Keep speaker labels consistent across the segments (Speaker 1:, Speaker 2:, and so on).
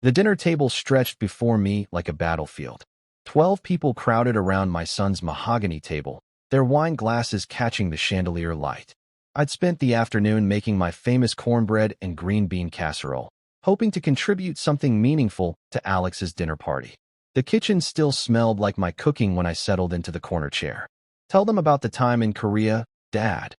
Speaker 1: The dinner table stretched before me like a battlefield. 12 people crowded around my son's mahogany table, their wine glasses catching the chandelier light. I'd spent the afternoon making my famous cornbread and green bean casserole, hoping to contribute something meaningful to Alex's dinner party. The kitchen still smelled like my cooking when I settled into the corner chair. "Tell them about the time in Korea, Dad,"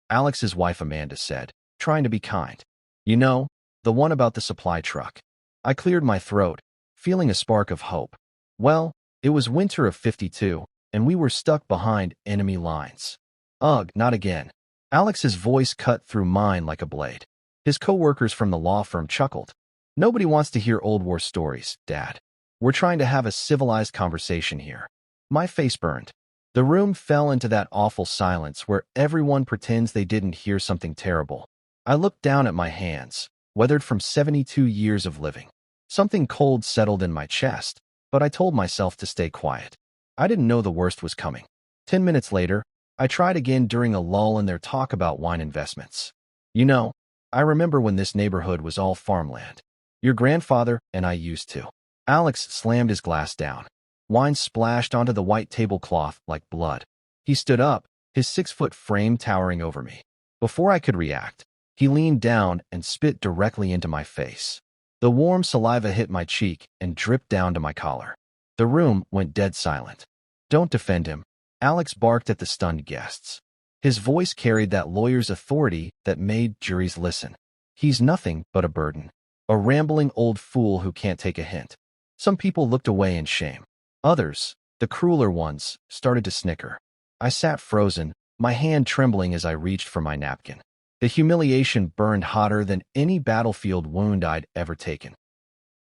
Speaker 1: Alex's wife Amanda said, trying to be kind. "You know, the one about the supply truck." I cleared my throat, feeling a spark of hope. Well, it was winter of '52, and we were stuck behind enemy lines. Ugh, not again. Alex's voice cut through mine like a blade. His co-workers from the law firm chuckled. "Nobody wants to hear old war stories, Dad. We're trying to have a civilized conversation here." My face burned. The room fell into that awful silence where everyone pretends they didn't hear something terrible. I looked down at my hands, weathered from 72 years of living. Something cold settled in my chest, but I told myself to stay quiet. I didn't know the worst was coming. 10 minutes later, I tried again during a lull in their talk about wine investments. "You know, I remember when this neighborhood was all farmland. Your grandfather and I used to." Alex slammed his glass down. Wine splashed onto the white tablecloth like blood. He stood up, his 6-foot frame towering over me. Before I could react, he leaned down and spit directly into my face. The warm saliva hit my cheek and dripped down to my collar. The room went dead silent. "Don't defend him," Alex barked at the stunned guests. His voice carried that lawyer's authority that made juries listen. "He's nothing but a burden. A rambling old fool who can't take a hint." Some people looked away in shame. Others, the crueler ones, started to snicker. I sat frozen, my hand trembling as I reached for my napkin. The humiliation burned hotter than any battlefield wound I'd ever taken.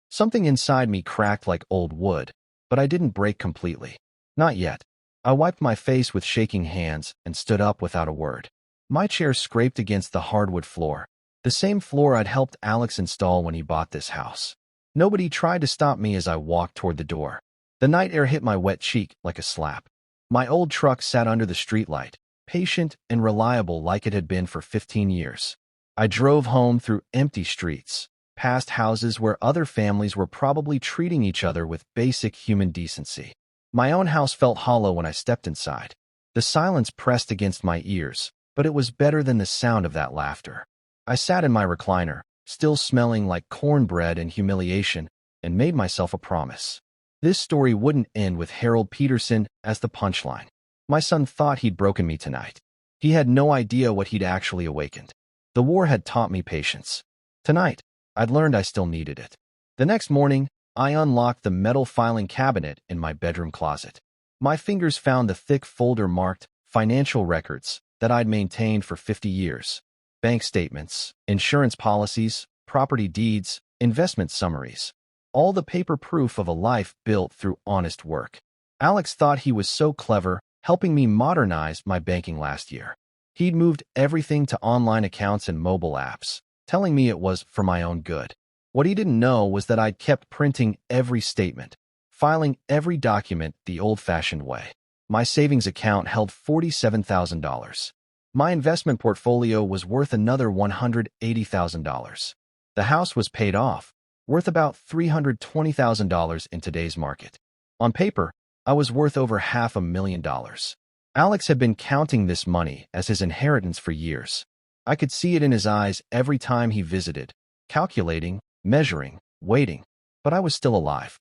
Speaker 1: Something inside me cracked like old wood, but I didn't break completely. Not yet. I wiped my face with shaking hands and stood up without a word. My chair scraped against the hardwood floor, the same floor I'd helped Alex install when he bought this house. Nobody tried to stop me as I walked toward the door. The night air hit my wet cheek like a slap. My old truck sat under the streetlight, patient and reliable like it had been for 15 years. I drove home through empty streets, past houses where other families were probably treating each other with basic human decency. My own house felt hollow when I stepped inside. The silence pressed against my ears, but it was better than the sound of that laughter. I sat in my recliner, still smelling like cornbread and humiliation, and made myself a promise. This story wouldn't end with Harold Peterson as the punchline. My son thought he'd broken me tonight. He had no idea what he'd actually awakened. The war had taught me patience. Tonight, I'd learned I still needed it. The next morning, I unlocked the metal filing cabinet in my bedroom closet. My fingers found the thick folder marked financial records that I'd maintained for 50 years. Bank statements, insurance policies, property deeds, investment summaries. All the paper proof of a life built through honest work. Alex thought he was so clever, helping me modernize my banking last year. He'd moved everything to online accounts and mobile apps, telling me it was for my own good. What he didn't know was that I'd kept printing every statement, filing every document the old-fashioned way. My savings account held $47,000. My investment portfolio was worth another $180,000. The house was paid off, worth about $320,000 in today's market. On paper, I was worth over $500,000. Alex had been counting this money as his inheritance for years. I could see it in his eyes every time he visited, calculating, measuring, waiting, but I was still alive.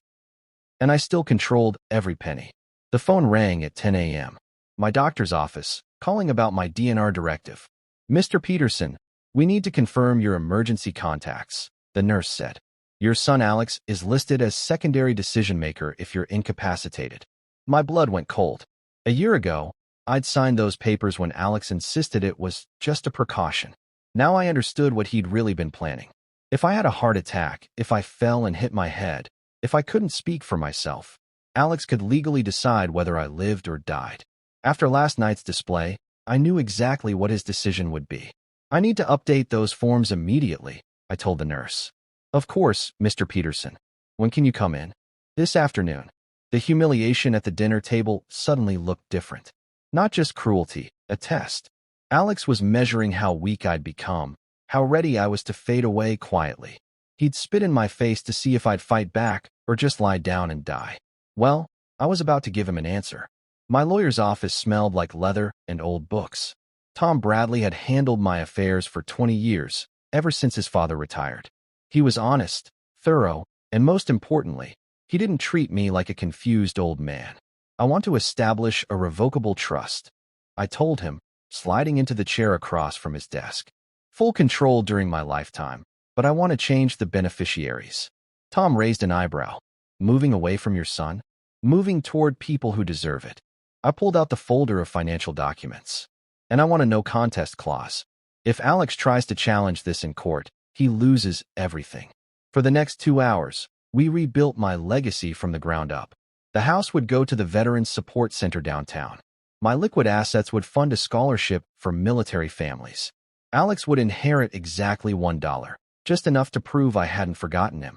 Speaker 1: And I still controlled every penny. The phone rang at 10 a.m. My doctor's office, calling about my DNR directive. "Mr. Peterson, we need to confirm your emergency contacts," the nurse said. "Your son Alex is listed as secondary decision-maker if you're incapacitated." My blood went cold. A year ago, I'd signed those papers when Alex insisted it was just a precaution. Now I understood what he'd really been planning. If I had a heart attack, if I fell and hit my head, if I couldn't speak for myself, Alex could legally decide whether I lived or died. After last night's display, I knew exactly what his decision would be. "I need to update those forms immediately," I told the nurse. "Of course, Mr. Peterson. When can you come in?" "This afternoon." The humiliation at the dinner table suddenly looked different. Not just cruelty, a test. Alex was measuring how weak I'd become, how ready I was to fade away quietly. He'd spit in my face to see if I'd fight back or just lie down and die. Well, I was about to give him an answer. My lawyer's office smelled like leather and old books. Tom Bradley had handled my affairs for 20 years, ever since his father retired. He was honest, thorough, and most importantly, he didn't treat me like a confused old man. I want to establish a revocable trust, I told him, sliding into the chair across from his desk. Full control during my lifetime, but I want to change the beneficiaries. Tom raised an eyebrow. Moving away from your son? Moving toward people who deserve it. I pulled out the folder of financial documents. And I want a no contest clause. If Alex tries to challenge this in court, he loses everything. For the next 2 hours, we rebuilt my legacy from the ground up. The house would go to the Veterans Support Center downtown. My liquid assets would fund a scholarship for military families. Alex would inherit exactly $1, just enough to prove I hadn't forgotten him.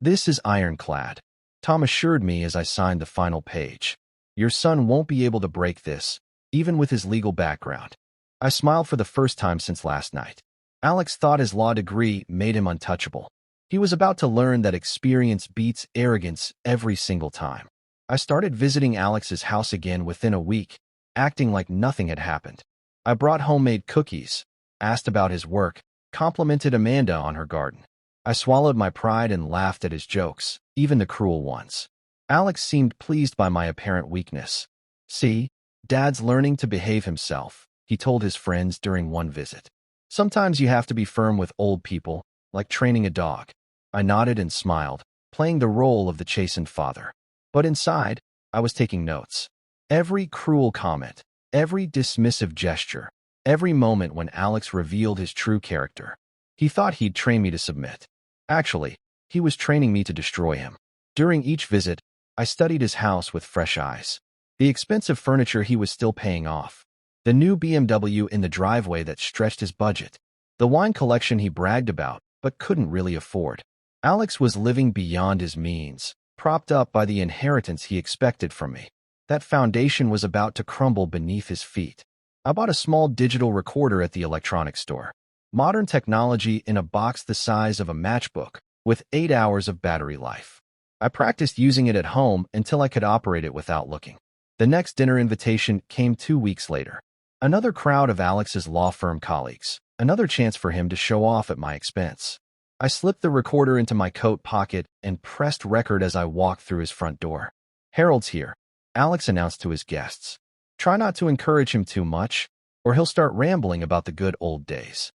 Speaker 1: This is ironclad, Tom assured me as I signed the final page. Your son won't be able to break this, even with his legal background. I smiled for the first time since last night. Alex thought his law degree made him untouchable. He was about to learn that experience beats arrogance every single time. I started visiting Alex's house again within a week, acting like nothing had happened. I brought homemade cookies, asked about his work, complimented Amanda on her garden. I swallowed my pride and laughed at his jokes, even the cruel ones. Alex seemed pleased by my apparent weakness. See, Dad's learning to behave himself, he told his friends during one visit. Sometimes you have to be firm with old people, like training a dog. I nodded and smiled, playing the role of the chastened father. But inside, I was taking notes. Every cruel comment, every dismissive gesture, every moment when Alex revealed his true character. He thought he'd train me to submit. Actually, he was training me to destroy him. During each visit, I studied his house with fresh eyes. The expensive furniture he was still paying off. The new BMW in the driveway that stretched his budget. The wine collection he bragged about, but couldn't really afford. Alex was living beyond his means, propped up by the inheritance he expected from me. That foundation was about to crumble beneath his feet. I bought a small digital recorder at the electronics store. Modern technology in a box the size of a matchbook, with 8 hours of battery life. I practiced using it at home until I could operate it without looking. The next dinner invitation came 2 weeks later. Another crowd of Alex's law firm colleagues. Another chance for him to show off at my expense. I slipped the recorder into my coat pocket and pressed record as I walked through his front door. Harold's here, Alex announced to his guests. Try not to encourage him too much, or he'll start rambling about the good old days.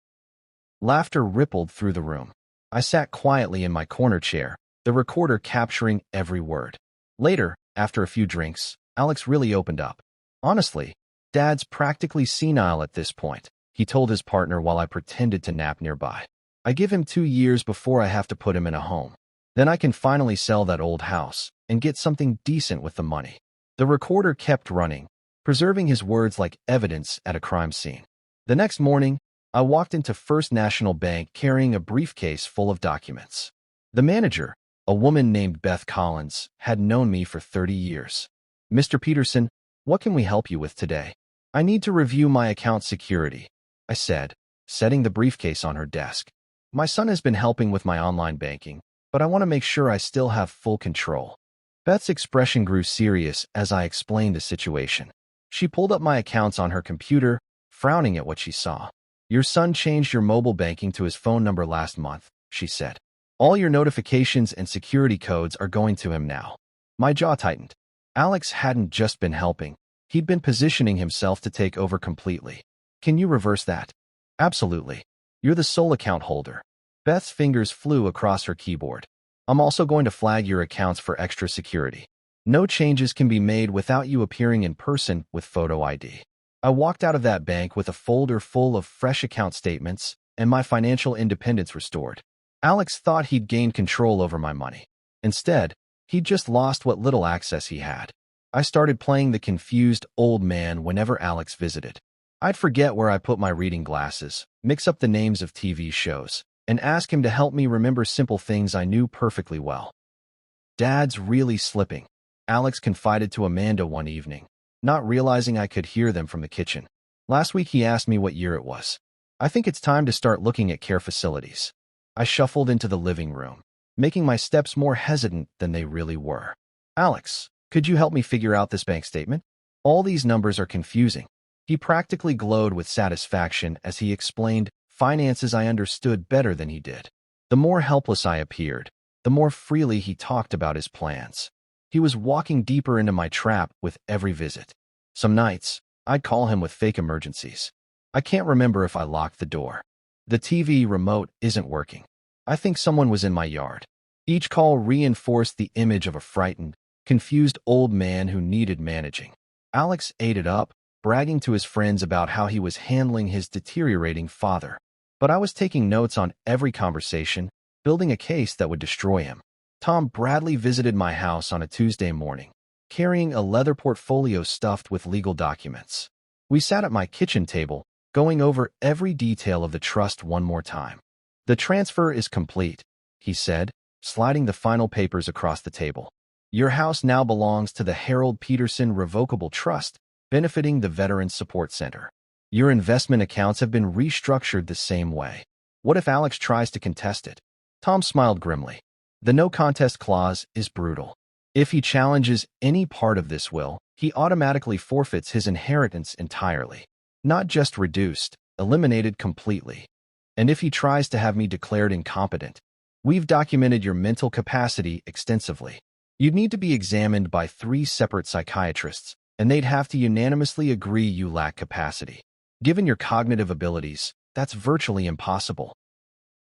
Speaker 1: Laughter rippled through the room. I sat quietly in my corner chair, the recorder capturing every word. Later, after a few drinks, Alex really opened up. Honestly, Dad's practically senile at this point, he told his partner while I pretended to nap nearby. I give him 2 years before I have to put him in a home. Then I can finally sell that old house and get something decent with the money. The recorder kept running, preserving his words like evidence at a crime scene. The next morning, I walked into First National Bank carrying a briefcase full of documents. The manager, a woman named Beth Collins, had known me for 30 years. Mr. Peterson, what can we help you with today? I need to review my account security, I said, setting the briefcase on her desk. My son has been helping with my online banking, but I want to make sure I still have full control. Beth's expression grew serious as I explained the situation. She pulled up my accounts on her computer, frowning at what she saw. Your son changed your mobile banking to his phone number last month, she said. All your notifications and security codes are going to him now. My jaw tightened. Alex hadn't just been helping. He'd been positioning himself to take over completely. Can you reverse that? Absolutely. You're the sole account holder. Beth's fingers flew across her keyboard. I'm also going to flag your accounts for extra security. No changes can be made without you appearing in person with photo ID. I walked out of that bank with a folder full of fresh account statements and my financial independence restored. Alex thought he'd gained control over my money. Instead, he'd just lost what little access he had. I started playing the confused old man whenever Alex visited. I'd forget where I put my reading glasses, mix up the names of TV shows, and ask him to help me remember simple things I knew perfectly well. Dad's really slipping, Alex confided to Amanda one evening, not realizing I could hear them from the kitchen. Last week he asked me what year it was. I think it's time to start looking at care facilities. I shuffled into the living room, making my steps more hesitant than they really were. Alex, could you help me figure out this bank statement? All these numbers are confusing. He practically glowed with satisfaction as he explained finances I understood better than he did. The more helpless I appeared, the more freely he talked about his plans. He was walking deeper into my trap with every visit. Some nights, I'd call him with fake emergencies. I can't remember if I locked the door. The TV remote isn't working. I think someone was in my yard. Each call reinforced the image of a frightened, confused old man who needed managing. Alex ate it up, bragging to his friends about how he was handling his deteriorating father. But I was taking notes on every conversation, building a case that would destroy him. Tom Bradley visited my house on a Tuesday morning, carrying a leather portfolio stuffed with legal documents. We sat at my kitchen table, going over every detail of the trust one more time. "The transfer is complete," he said, sliding the final papers across the table. "Your house now belongs to the Harold Peterson Revocable Trust, benefiting the Veterans Support Center. Your investment accounts have been restructured the same way. What if Alex tries to contest it?" Tom smiled grimly. "The no contest clause is brutal. If he challenges any part of this will, he automatically forfeits his inheritance entirely. Not just reduced, eliminated completely. And if he tries to have me declared incompetent, we've documented your mental capacity extensively. You'd need to be examined by 3 separate psychiatrists, and they'd have to unanimously agree you lack capacity. Given your cognitive abilities, that's virtually impossible."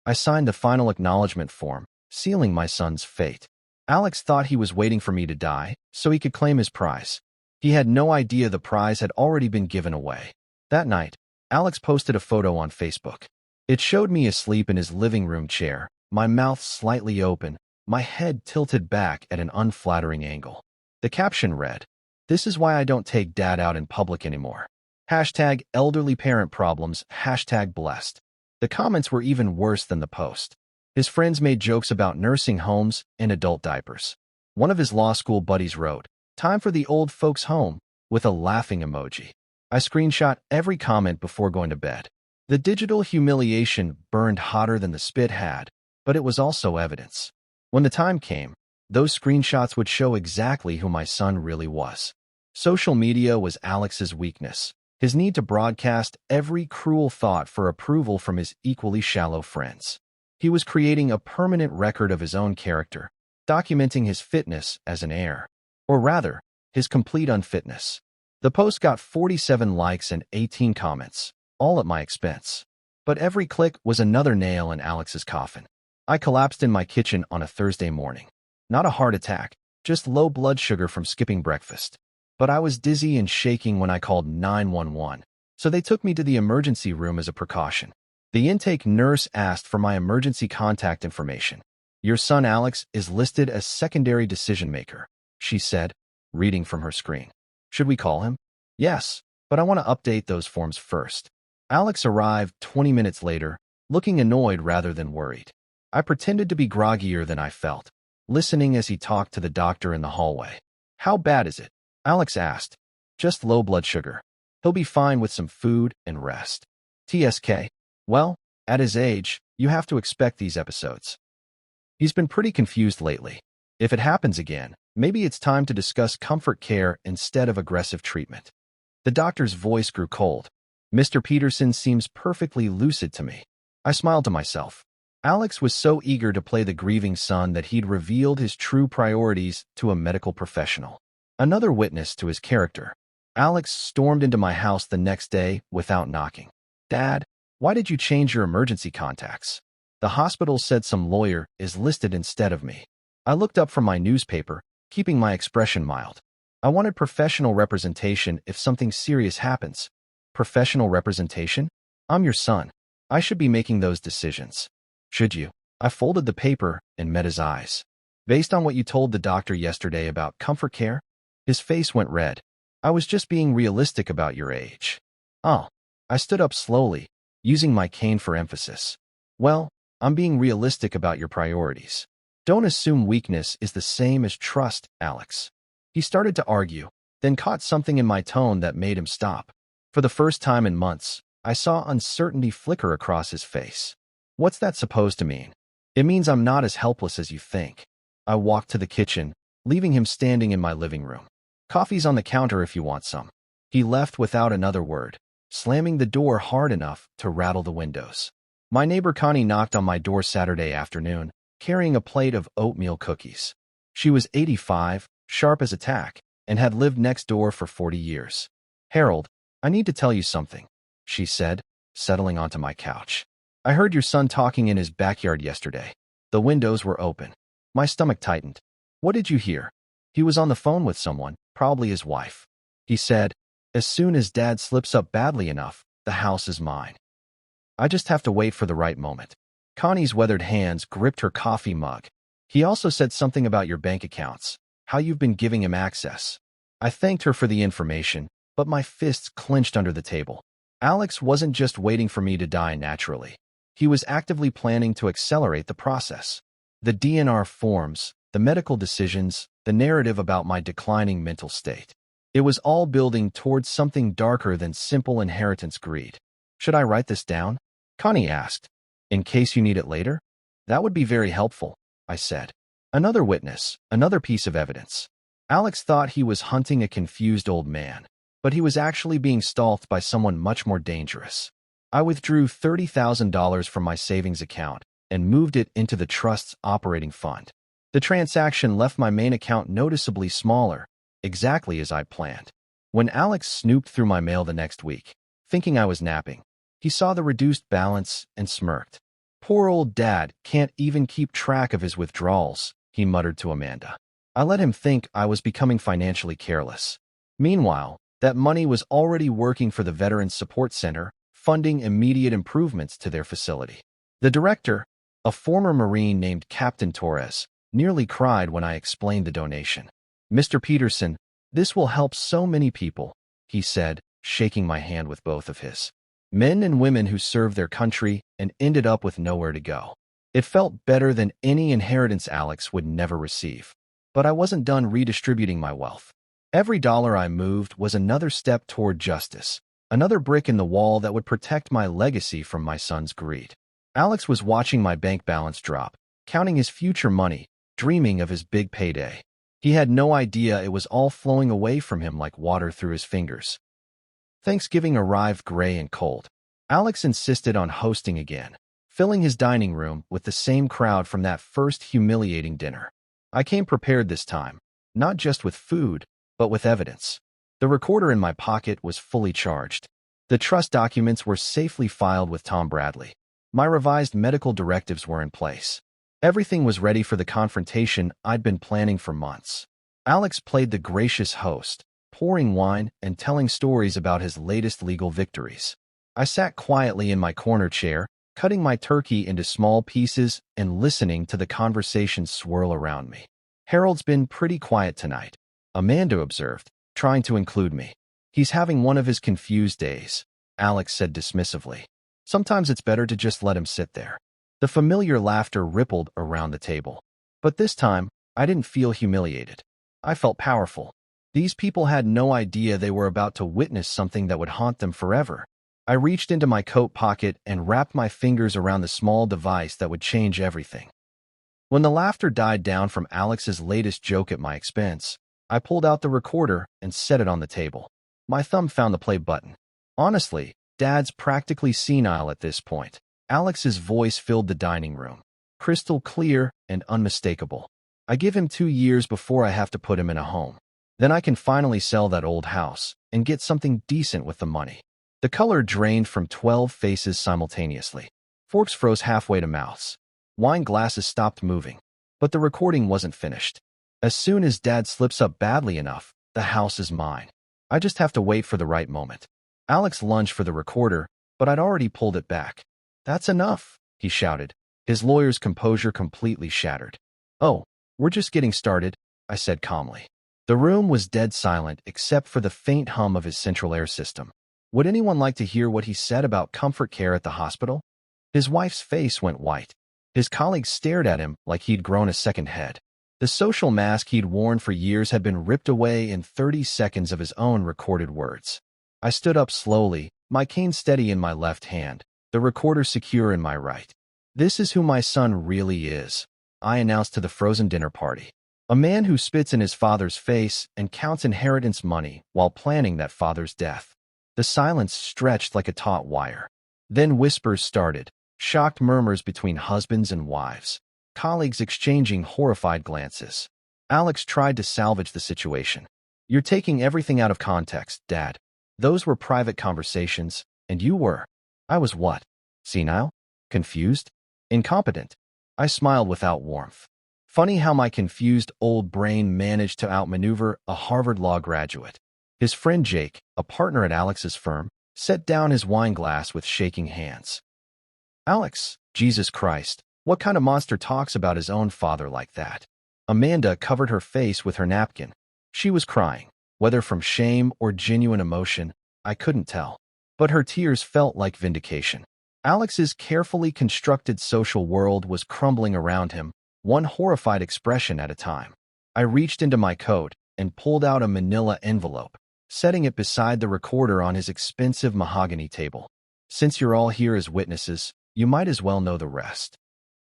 Speaker 1: I signed the final acknowledgement form, sealing my son's fate. Alex thought he was waiting for me to die so he could claim his prize. He had no idea the prize had already been given away. That night, Alex posted a photo on Facebook. It showed me asleep in his living room chair, my mouth slightly open, my head tilted back at an unflattering angle. The caption read, "This is why I don't take dad out in public anymore. Hashtag elderly parent problems, hashtag blessed." The comments were even worse than the post. His friends made jokes about nursing homes and adult diapers. One of his law school buddies wrote, "Time for the old folks home," with a laughing emoji. I screenshot every comment before going to bed. The digital humiliation burned hotter than the spit had, but it was also evidence. When the time came, those screenshots would show exactly who my son really was. Social media was Alex's weakness, his need to broadcast every cruel thought for approval from his equally shallow friends. He was creating a permanent record of his own character, documenting his fitness as an heir, or rather, his complete unfitness. The post got 47 likes and 18 comments, all at my expense. But every click was another nail in Alex's coffin. I collapsed in my kitchen on a Thursday morning. Not a heart attack, just low blood sugar from skipping breakfast. But I was dizzy and shaking when I called 911, so they took me to the emergency room as a precaution. The intake nurse asked for my emergency contact information. "Your son Alex is listed as secondary decision maker," she said, reading from her screen. "Should we call him?" "Yes, but I want to update those forms first." Alex arrived 20 minutes later, looking annoyed rather than worried. I pretended to be groggier than I felt, listening as he talked to the doctor in the hallway. "How bad is it?" Alex asked. "Just low blood sugar. He'll be fine with some food and rest." TSK. Well, at his age, you have to expect these episodes. He's been pretty confused lately. If it happens again, maybe it's time to discuss comfort care instead of aggressive treatment. The doctor's voice grew cold. "Mr. Peterson seems perfectly lucid to me." I smiled to myself. Alex was so eager to play the grieving son that he'd revealed his true priorities to a medical professional. Another witness to his character. Alex stormed into my house the next day without knocking. "Dad, why did you change your emergency contacts?" "The hospital said some lawyer is listed instead of me." I looked up from my newspaper, keeping my expression mild. "I wanted professional representation if something serious happens." "Professional representation? I'm your son. I should be making those decisions." "Should you?" I folded the paper and met his eyes. "Based on what you told the doctor yesterday about comfort care?" His face went red. "I was just being realistic about your age." "Oh." I stood up slowly, using my cane for emphasis. "Well, I'm being realistic about your priorities. Don't assume weakness is the same as trust, Alex." He started to argue, then caught something in my tone that made him stop. For the first time in months, I saw uncertainty flicker across his face. "What's that supposed to mean?" It means I'm not as helpless as you think. I walked to the kitchen, leaving him standing in my living room. Coffee's on the counter if you want some. He left without another word, slamming the door hard enough to rattle the windows. My neighbor Connie knocked on my door Saturday afternoon, carrying a plate of oatmeal cookies. She was 85, sharp as a tack, and had lived next door for 40 years. "Harold, I need to tell you something," she said, settling onto my couch. "I heard your son talking in his backyard yesterday. The windows were open." My stomach tightened. "What did you hear?" "He was on the phone with someone, probably his wife. He said, 'As soon as Dad slips up badly enough, the house is mine. I just have to wait for the right moment.'" Connie's weathered hands gripped her coffee mug. "He also said something about your bank accounts, how you've been giving him access." I thanked her for the information, but my fists clenched under the table. Alex wasn't just waiting for me to die naturally. He was actively planning to accelerate the process. The DNR forms, the medical decisions, the narrative about my declining mental state. It was all building towards something darker than simple inheritance greed. "Should I write this down?" Connie asked. "In case you need it later?" "That would be very helpful," I said. Another witness, another piece of evidence. Alex thought he was hunting a confused old man, but he was actually being stalked by someone much more dangerous. I withdrew $30,000 from my savings account and moved it into the trust's operating fund. The transaction left my main account noticeably smaller, exactly as I'd planned. When Alex snooped through my mail the next week, thinking I was napping, he saw the reduced balance and smirked. "Poor old Dad can't even keep track of his withdrawals," he muttered to Amanda. I let him think I was becoming financially careless. Meanwhile, that money was already working for the Veterans Support Center, funding immediate improvements to their facility. The director, a former Marine named Captain Torres, nearly cried when I explained the donation. "Mr. Peterson, this will help so many people," he said, shaking my hand with both of his. "Men and women who served their country and ended up with nowhere to go." It felt better than any inheritance Alex would never receive. But I wasn't done redistributing my wealth. Every dollar I moved was another step toward justice, another brick in the wall that would protect my legacy from my son's greed. Alex was watching my bank balance drop, counting his future money, dreaming of his big payday. He had no idea it was all flowing away from him like water through his fingers. Thanksgiving arrived gray and cold. Alex insisted on hosting again, filling his dining room with the same crowd from that first humiliating dinner. I came prepared this time, not just with food, but with evidence. The recorder in my pocket was fully charged. The trust documents were safely filed with Tom Bradley. My revised medical directives were in place. Everything was ready for the confrontation I'd been planning for months. Alex played the gracious host, pouring wine and telling stories about his latest legal victories. I sat quietly in my corner chair, cutting my turkey into small pieces and listening to the conversation swirl around me. "Harold's been pretty quiet tonight," Amanda observed, trying to include me. "He's having one of his confused days," Alex said dismissively. "Sometimes it's better to just let him sit there." The familiar laughter rippled around the table. But this time, I didn't feel humiliated. I felt powerful. These people had no idea they were about to witness something that would haunt them forever. I reached into my coat pocket and wrapped my fingers around the small device that would change everything. When the laughter died down from Alex's latest joke at my expense, I pulled out the recorder and set it on the table. My thumb found the play button. Honestly, Dad's practically senile at this point. Alex's voice filled the dining room, crystal clear and unmistakable. "I give him 2 years before I have to put him in a home. Then I can finally sell that old house and get something decent with the money." The color drained from 12 faces simultaneously. Forks froze halfway to mouths. Wine glasses stopped moving. But the recording wasn't finished. "As soon as Dad slips up badly enough, the house is mine. I just have to wait for the right moment." Alex lunged for the recorder, but I'd already pulled it back. "That's enough," he shouted, his lawyer's composure completely shattered. "Oh, we're just getting started," I said calmly. The room was dead silent except for the faint hum of his central air system. Would anyone like to hear what he said about comfort care at the hospital? His wife's face went white. His colleagues stared at him like he'd grown a second head. The social mask he'd worn for years had been ripped away in 30 seconds of his own recorded words. I stood up slowly, my cane steady in my left hand, the recorder secure in my right. This is who my son really is, I announced to the frozen dinner party. A man who spits in his father's face and counts inheritance money while planning that father's death. The silence stretched like a taut wire. Then whispers started, shocked murmurs between husbands and wives, colleagues exchanging horrified glances. Alex tried to salvage the situation. You're taking everything out of context, Dad. Those were private conversations, and you were. I was what? Senile? Confused? Incompetent? I smiled without warmth. Funny how my confused old brain managed to outmaneuver a Harvard Law graduate. His friend Jake, a partner at Alex's firm, set down his wine glass with shaking hands. Alex, Jesus Christ, what kind of monster talks about his own father like that? Amanda covered her face with her napkin. She was crying, whether from shame or genuine emotion, I couldn't tell. But her tears felt like vindication. Alex's carefully constructed social world was crumbling around him, one horrified expression at a time. I reached into my coat and pulled out a manila envelope, setting it beside the recorder on his expensive mahogany table. Since you're all here as witnesses, you might as well know the rest.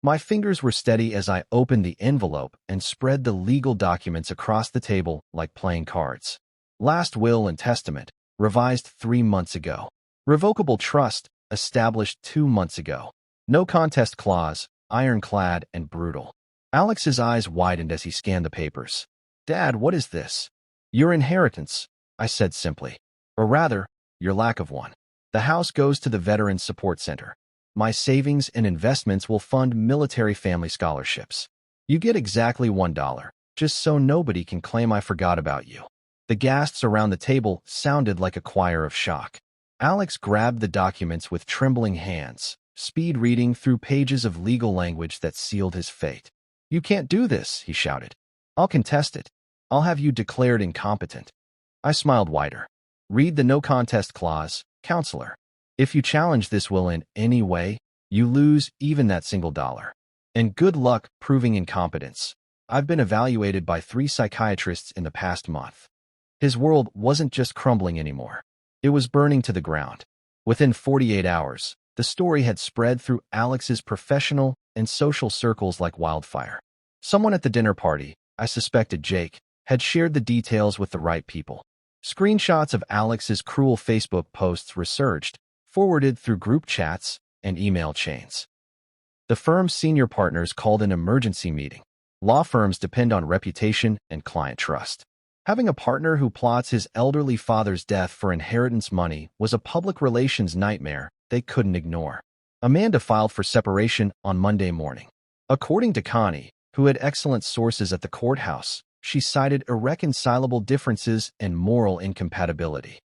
Speaker 1: My fingers were steady as I opened the envelope and spread the legal documents across the table like playing cards. Last will and testament, revised 3 months ago. Revocable trust, established 2 months ago. No contest clause, ironclad and brutal. Alex's eyes widened as he scanned the papers. Dad, what is this? Your inheritance, I said simply. Or rather, your lack of one. The house goes to the Veterans Support Center. My savings and investments will fund military family scholarships. You get exactly $1, just so nobody can claim I forgot about you. The gasps around the table sounded like a choir of shock. Alex grabbed the documents with trembling hands, speed reading through pages of legal language that sealed his fate. You can't do this, he shouted. I'll contest it. I'll have you declared incompetent. I smiled wider. Read the no contest clause, counselor. If you challenge this will in any way, you lose even that single dollar. And good luck proving incompetence. I've been evaluated by 3 psychiatrists in the past month. His world wasn't just crumbling anymore. It was burning to the ground. Within 48 hours, the story had spread through Alex's professional and social circles like wildfire. Someone at the dinner party, I suspected Jake, had shared the details with the right people. Screenshots of Alex's cruel Facebook posts resurged, forwarded through group chats and email chains. The firm's senior partners called an emergency meeting. Law firms depend on reputation and client trust. Having a partner who plots his elderly father's death for inheritance money was a public relations nightmare they couldn't ignore. Amanda filed for separation on Monday morning. According to Connie, who had excellent sources at the courthouse, she cited irreconcilable differences and moral incompatibility.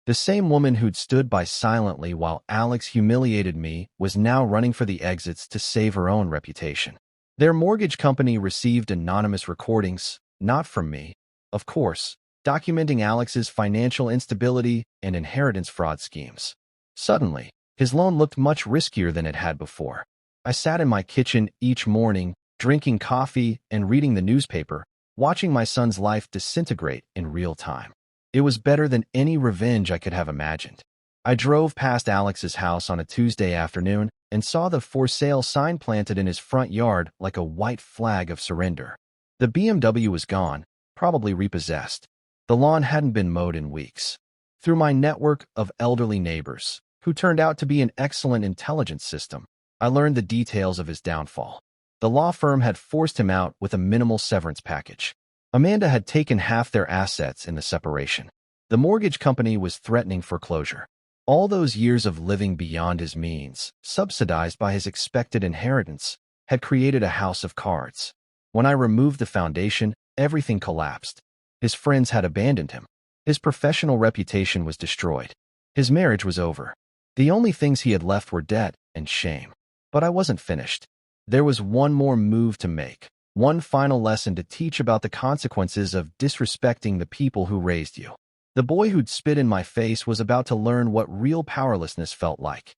Speaker 1: The same woman who'd stood by silently while Alex humiliated me was now running for the exits to save her own reputation. Their mortgage company received anonymous recordings, not from me, of course, documenting Alex's financial instability and inheritance fraud schemes. Suddenly, his loan looked much riskier than it had before. I sat in my kitchen each morning, drinking coffee and reading the newspaper, watching my son's life disintegrate in real time. It was better than any revenge I could have imagined. I drove past Alex's house on a Tuesday afternoon and saw the for sale sign planted in his front yard like a white flag of surrender. The BMW was gone, probably repossessed. The lawn hadn't been mowed in weeks. Through my network of elderly neighbors, who turned out to be an excellent intelligence system, I learned the details of his downfall. The law firm had forced him out with a minimal severance package. Amanda had taken half their assets in the separation. The mortgage company was threatening foreclosure. All those years of living beyond his means, subsidized by his expected inheritance, had created a house of cards. When I removed the foundation, everything collapsed. His friends had abandoned him. His professional reputation was destroyed. His marriage was over. The only things he had left were debt and shame. But I wasn't finished. There was one more move to make, one final lesson to teach about the consequences of disrespecting the people who raised you. The boy who'd spit in my face was about to learn what real powerlessness felt like.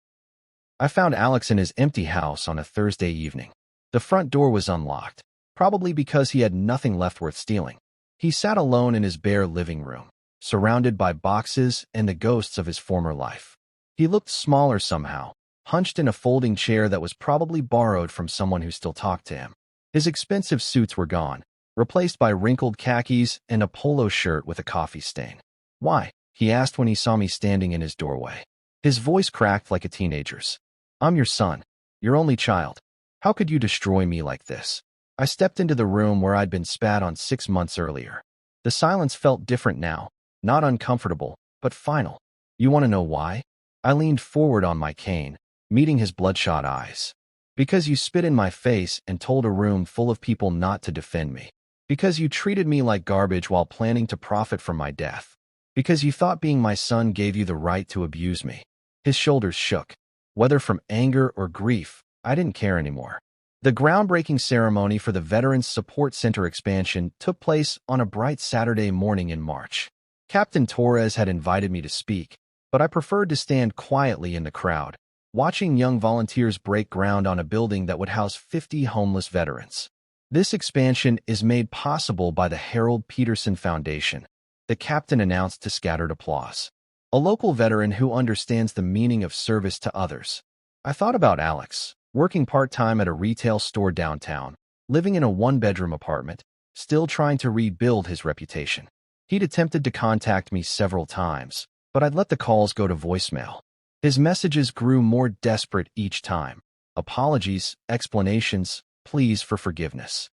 Speaker 1: I found Alex in his empty house on a Thursday evening. The front door was unlocked, probably because he had nothing left worth stealing. He sat alone in his bare living room, surrounded by boxes and the ghosts of his former life. He looked smaller somehow, hunched in a folding chair that was probably borrowed from someone who still talked to him. His expensive suits were gone, replaced by wrinkled khakis and a polo shirt with a coffee stain. "Why?" he asked when he saw me standing in his doorway. His voice cracked like a teenager's. "I'm your son, your only child. How could you destroy me like this?" I stepped into the room where I'd been spat on 6 months earlier. The silence felt different now, not uncomfortable, but final. "You want to know why?" I leaned forward on my cane, meeting his bloodshot eyes. "Because you spit in my face and told a room full of people not to defend me. Because you treated me like garbage while planning to profit from my death. Because you thought being my son gave you the right to abuse me." His shoulders shook. Whether from anger or grief, I didn't care anymore. The groundbreaking ceremony for the Veterans Support Center expansion took place on a bright Saturday morning in March. Captain Torres had invited me to speak, but I preferred to stand quietly in the crowd, watching young volunteers break ground on a building that would house 50 homeless veterans. "This expansion is made possible by the Harold Peterson Foundation," the captain announced to scattered applause. "A local veteran who understands the meaning of service to others." I thought about Alex, working part-time at a retail store downtown, living in a one-bedroom apartment, still trying to rebuild his reputation. He'd attempted to contact me several times, but I'd let the calls go to voicemail. His messages grew more desperate each time. Apologies, explanations, pleas for forgiveness.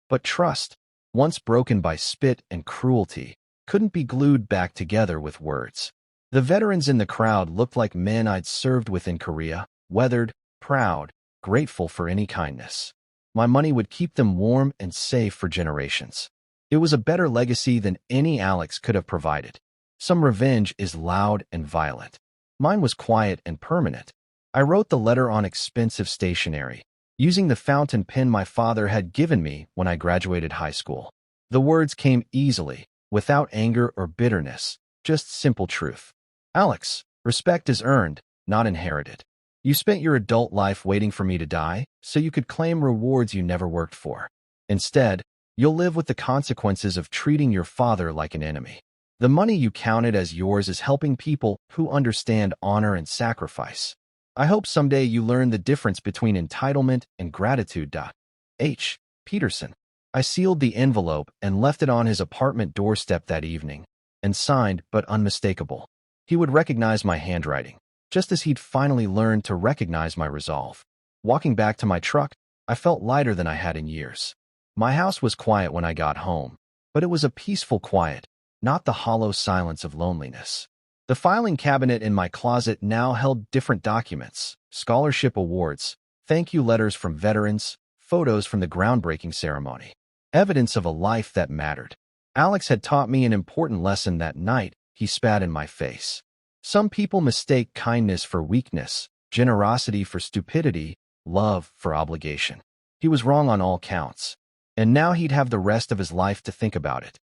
Speaker 1: But trust, once broken by spit and cruelty, couldn't be glued back together with words. The veterans in the crowd looked like men I'd served with in Korea, weathered, proud, grateful for any kindness. My money would keep them warm and safe for generations. It was a better legacy than any Alex could have provided. Some revenge is loud and violent. Mine was quiet and permanent. I wrote the letter on expensive stationery, using the fountain pen my father had given me when I graduated high school. The words came easily, without anger or bitterness, just simple truth. "Alex, respect is earned, not inherited. You spent your adult life waiting for me to die, so you could claim rewards you never worked for. Instead, you'll live with the consequences of treating your father like an enemy. The money you counted as yours is helping people who understand honor and sacrifice. I hope someday you learn the difference between entitlement and gratitude." H. Peterson. I sealed the envelope and left it on his apartment doorstep that evening, and signed but unmistakable. He would recognize my handwriting, just as he'd finally learned to recognize my resolve. Walking back to my truck, I felt lighter than I had in years. My house was quiet when I got home, but it was a peaceful quiet, not the hollow silence of loneliness. The filing cabinet in my closet now held different documents, scholarship awards, thank you letters from veterans, photos from the groundbreaking ceremony, evidence of a life that mattered. Alex had taught me an important lesson that night. He spat in my face. Some people mistake kindness for weakness, generosity for stupidity, love for obligation. He was wrong on all counts, and now he'd have the rest of his life to think about it.